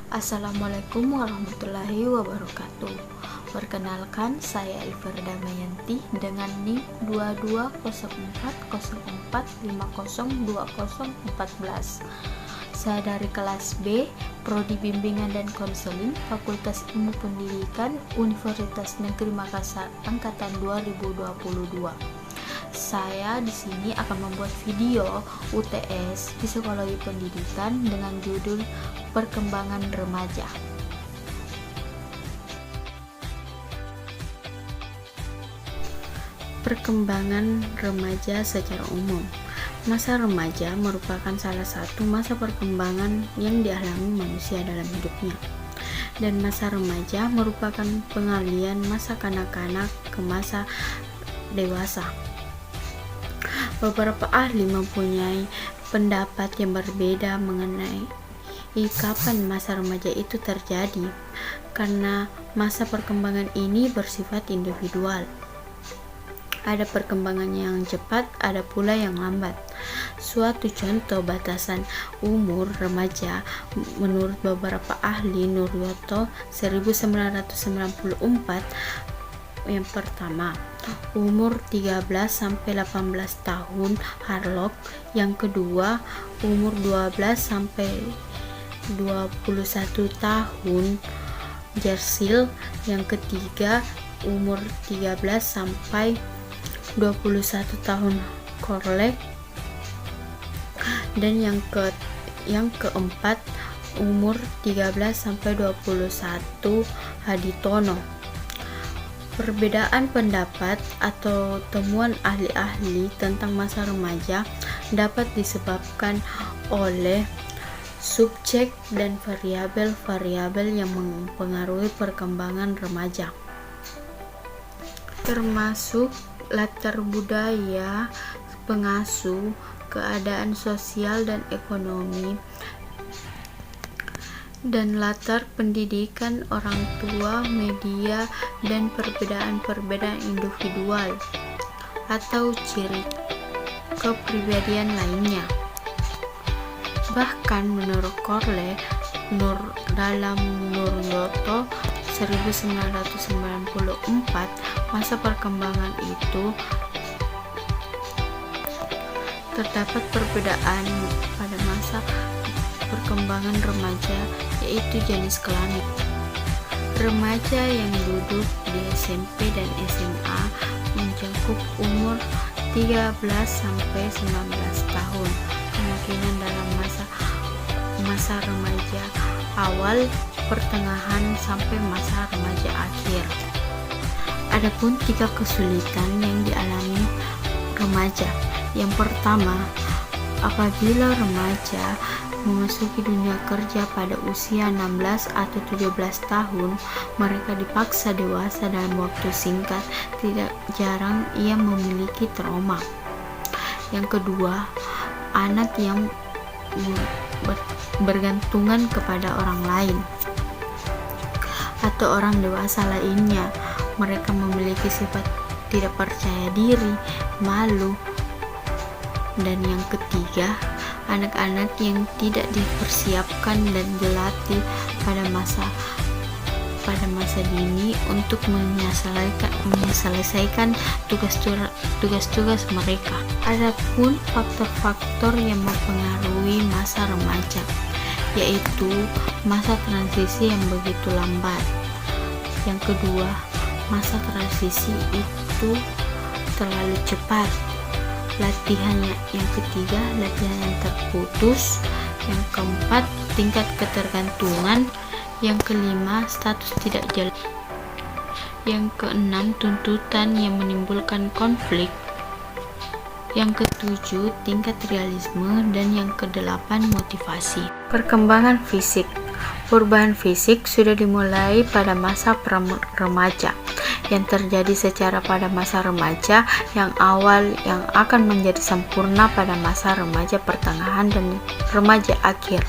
Assalamualaikum warahmatullahi wabarakatuh. Perkenalkan, saya Elver Damayanti dengan NIM 220404502014. Saya dari kelas B, Prodi Bimbingan dan Konseling, Fakultas Ilmu Pendidikan, Universitas Negeri Makassar, angkatan 2022. Saya di sini akan membuat video UTS Psikologi Pendidikan dengan judul Perkembangan Remaja. Perkembangan remaja secara umum. Masa remaja merupakan salah satu masa perkembangan yang dialami manusia dalam hidupnya. Dan masa remaja merupakan pengalian masa kanak-kanak ke masa dewasa. Beberapa ahli mempunyai pendapat yang berbeda mengenai kapan masa remaja itu terjadi, karena masa perkembangan ini bersifat individual. Ada perkembangan yang cepat, ada pula yang lambat. Suatu contoh batasan umur remaja menurut beberapa ahli Nuryoto 1994, yang pertama, umur 13 sampai 18 tahun Harlock, yang kedua umur 12 sampai 21 tahun Jersil, yang ketiga umur 13 sampai 21 tahun Korlek, dan yang keempat umur 13 sampai 21 Haditono. Perbedaan pendapat atau temuan ahli-ahli tentang masa remaja dapat disebabkan oleh subjek dan variabel-variabel yang mempengaruhi perkembangan remaja, termasuk latar budaya pengasuh, keadaan sosial dan ekonomi, dan latar pendidikan orang tua, media, dan perbedaan-perbedaan individual atau ciri kepribadian lainnya. Bahkan menurut Korle, dalam Nuryoto 1994, masa perkembangan itu terdapat perbedaan pada masa perkembangan remaja, yaitu jenis kelamin. Remaja yang duduk di SMP dan SMA mencakup umur 13 sampai 19 tahun, kemungkinan dalam masa remaja awal, pertengahan sampai masa remaja akhir. Adapun 3 kesulitan yang dialami remaja. Yang pertama, apabila remaja memasuki dunia kerja pada usia 16 atau 17 tahun, mereka dipaksa dewasa dalam waktu singkat. Tidak jarang ia memiliki trauma. Yang kedua, anak yang bergantungan kepada orang lain atau orang dewasa lainnya. Mereka memiliki sifat tidak percaya diri, malu. Dan yang ketiga, anak-anak yang tidak dipersiapkan dan dilatih pada masa dini untuk menyelesaikan tugas-tugas mereka. Adapun faktor-faktor yang mempengaruhi masa remaja, yaitu masa transisi yang begitu lambat. Yang kedua, masa transisi itu terlalu cepat. Latihannya. Yang ketiga, latihan yang terputus. Yang keempat, tingkat ketergantungan. Yang kelima, status tidak jelas. Yang keenam, tuntutan yang menimbulkan konflik. Yang ketujuh, tingkat realisme. Dan yang kedelapan, motivasi. Perkembangan fisik. Perubahan fisik sudah dimulai pada masa remaja, yang terjadi secara pada masa remaja yang awal, yang akan menjadi sempurna pada masa remaja pertengahan dan remaja akhir.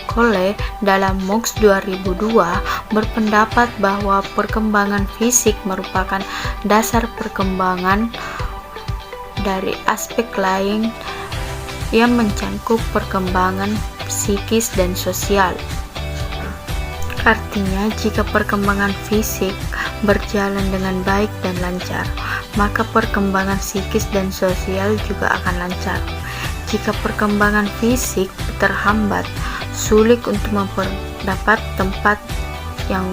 Cole dalam MOOCs 2002 berpendapat bahwa perkembangan fisik merupakan dasar perkembangan dari aspek lain yang mencangkup perkembangan psikis dan sosial. Artinya, jika perkembangan fisik berjalan dengan baik dan lancar, maka perkembangan psikis dan sosial juga akan lancar. Jika perkembangan fisik terhambat, sulit untuk mendapat tempat yang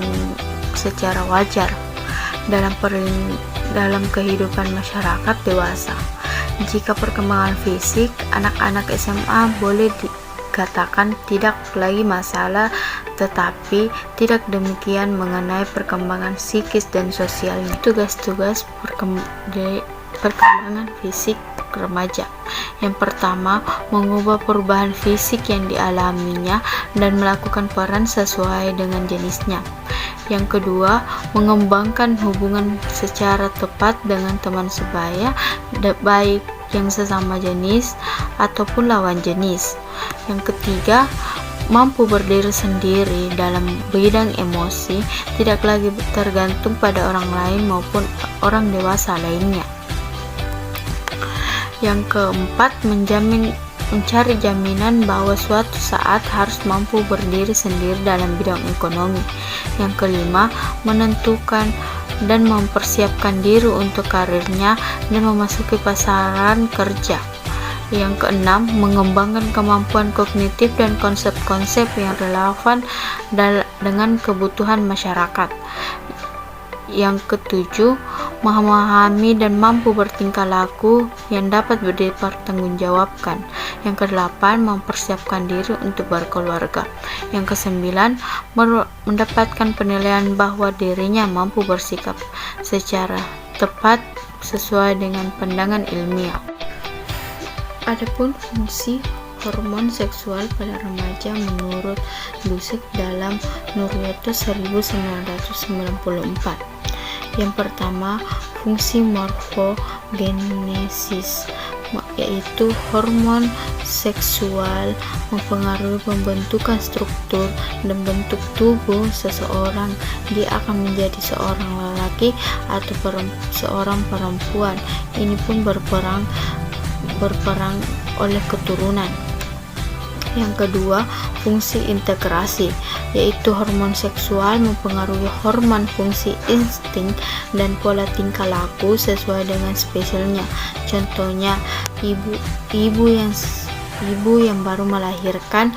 secara wajar dalam kehidupan masyarakat dewasa. Jika perkembangan fisik anak-anak SMA boleh dikatakan tidak lagi masalah, tetapi tidak demikian mengenai perkembangan psikis dan sosialnya. Tugas-tugas perkembangan fisik remaja. Yang pertama, mengubah perubahan fisik yang dialaminya dan melakukan peran sesuai dengan jenisnya. Yang kedua, mengembangkan hubungan secara tepat dengan teman sebaya, baik yang sesama jenis ataupun lawan jenis. Yang ketiga, mampu berdiri sendiri dalam bidang emosi, tidak lagi tergantung pada orang lain maupun orang dewasa lainnya. Yang keempat, mencari jaminan bahwa suatu saat harus mampu berdiri sendiri dalam bidang ekonomi. Yang kelima, menentukan dan mempersiapkan diri untuk karirnya dan memasuki pasaran kerja. Yang keenam, mengembangkan kemampuan kognitif dan konsep-konsep yang relevan dengan kebutuhan masyarakat. Yang ketujuh, memahami dan mampu bertingkah laku yang dapat dipertanggungjawabkan. Yang kedelapan, mempersiapkan diri untuk berkeluarga. Yang kesembilan, mendapatkan penilaian bahwa dirinya mampu bersikap secara tepat sesuai dengan pandangan ilmiah. Adapun fungsi hormon seksual pada remaja menurut Dusek dalam Nuryatus 1994. Yang pertama, fungsi morfogenesis, yaitu hormon seksual mempengaruhi pembentukan struktur dan bentuk tubuh seseorang. Dia akan menjadi seorang lelaki atau seorang perempuan. Ini pun berperang oleh keturunan. Yang kedua, fungsi integrasi, yaitu hormon seksual mempengaruhi hormon fungsi insting dan pola tingkah laku sesuai dengan spesiesnya. Contohnya, ibu yang baru melahirkan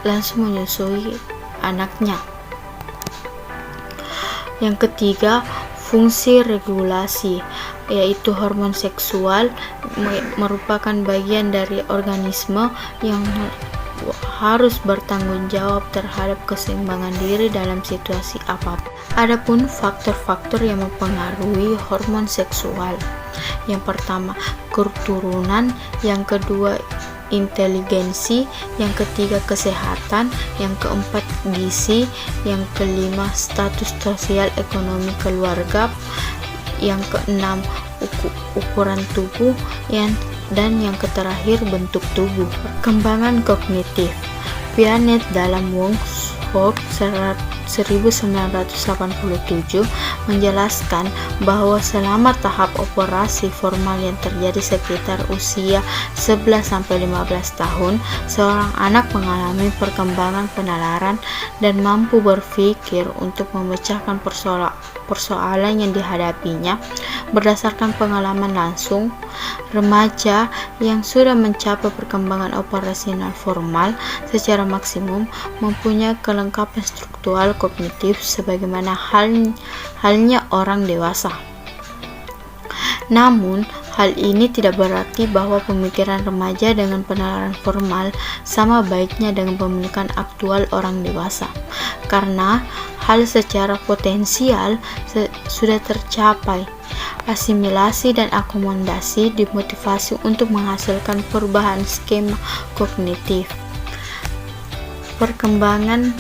langsung menyusui anaknya. Yang ketiga, fungsi regulasi, yaitu hormon seksual merupakan bagian dari organisme yang harus bertanggung jawab terhadap keseimbangan diri dalam situasi apapun. Adapun faktor-faktor yang mempengaruhi hormon seksual. Yang pertama, keturunan. Yang kedua, inteligensi. Yang ketiga, kesehatan. Yang keempat, gizi. Yang kelima, status sosial ekonomi keluarga. Yang keenam, ukuran tubuh. Dan yang terakhir, bentuk tubuh. Perkembangan kognitif. Piaget dalam Workshop 1987 menjelaskan bahwa selama tahap operasi formal yang terjadi sekitar usia 11-15 tahun, seorang anak mengalami perkembangan penalaran dan mampu berpikir untuk memecahkan persoalan yang dihadapinya berdasarkan pengalaman langsung. Remaja yang sudah mencapai perkembangan operasional formal secara maksimum mempunyai kelengkapan struktural kognitif sebagaimana halnya orang dewasa. Namun, hal ini tidak berarti bahwa pemikiran remaja dengan penalaran formal sama baiknya dengan pemikiran aktual orang dewasa, karena hal secara potensial sudah tercapai. Asimilasi dan akomodasi dimotivasi untuk menghasilkan perubahan skema kognitif. Perkembangan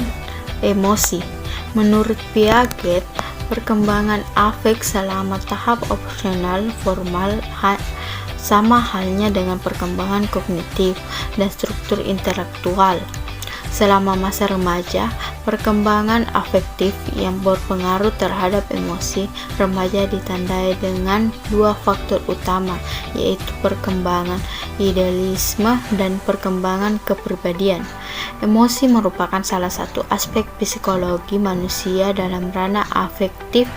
emosi. Menurut Piaget, perkembangan afek selama tahap operasional formal sama halnya dengan perkembangan kognitif dan struktur intelektual. Selama masa remaja, perkembangan afektif yang berpengaruh terhadap emosi remaja ditandai dengan dua faktor utama, yaitu perkembangan idealisme dan perkembangan kepribadian. Emosi merupakan salah satu aspek psikologi manusia dalam ranah afektif.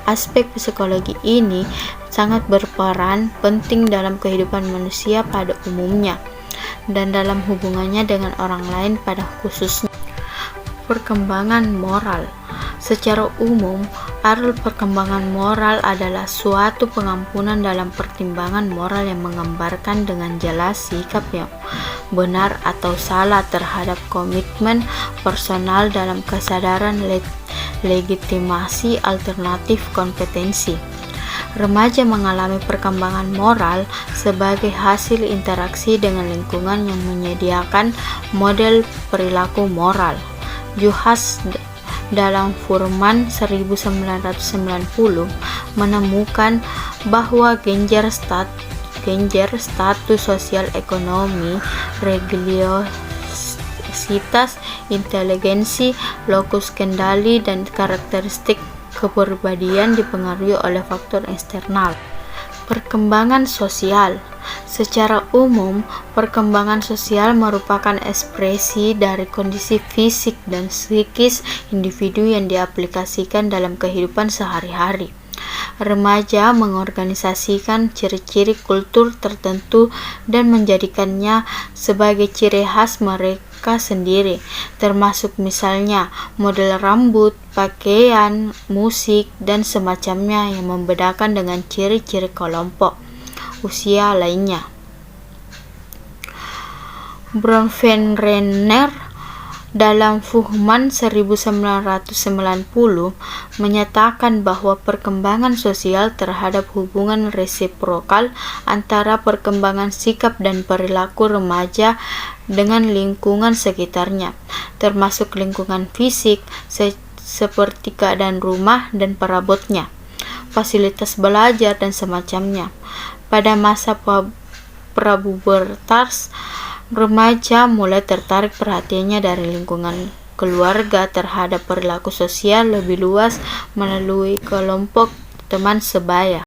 Aspek psikologi ini sangat berperan penting dalam kehidupan manusia pada umumnya dan dalam hubungannya dengan orang lain pada khususnya. Perkembangan moral. Secara umum, arti perkembangan moral adalah suatu pengampunan dalam pertimbangan moral yang menggambarkan dengan jelas sikap yang benar atau salah terhadap komitmen personal dalam kesadaran legitimasi alternatif kompetensi. Remaja mengalami perkembangan moral sebagai hasil interaksi dengan lingkungan yang menyediakan model perilaku moral. Juhas dalam Furman 1990 menemukan bahwa genjer status sosial ekonomi, religiositas, inteligensi, lokus kendali, dan karakteristik kepribadian dipengaruhi oleh faktor eksternal. Perkembangan sosial. Secara umum, perkembangan sosial merupakan ekspresi dari kondisi fisik dan psikis individu yang diaplikasikan dalam kehidupan sehari-hari. Remaja mengorganisasikan ciri-ciri kultur tertentu dan menjadikannya sebagai ciri khas mereka sendiri, termasuk misalnya model rambut, pakaian, musik, dan semacamnya yang membedakan dengan ciri-ciri kelompok usia lainnya. Bronfenbrenner dalam Furman 1990 menyatakan bahwa perkembangan sosial terhadap hubungan resiprokal antara perkembangan sikap dan perilaku remaja dengan lingkungan sekitarnya, termasuk lingkungan fisik seperti keadaan rumah dan perabotnya, fasilitas belajar, dan semacamnya. Pada masa prapubertas, remaja mulai tertarik perhatiannya dari lingkungan keluarga terhadap perilaku sosial lebih luas melalui kelompok teman sebaya.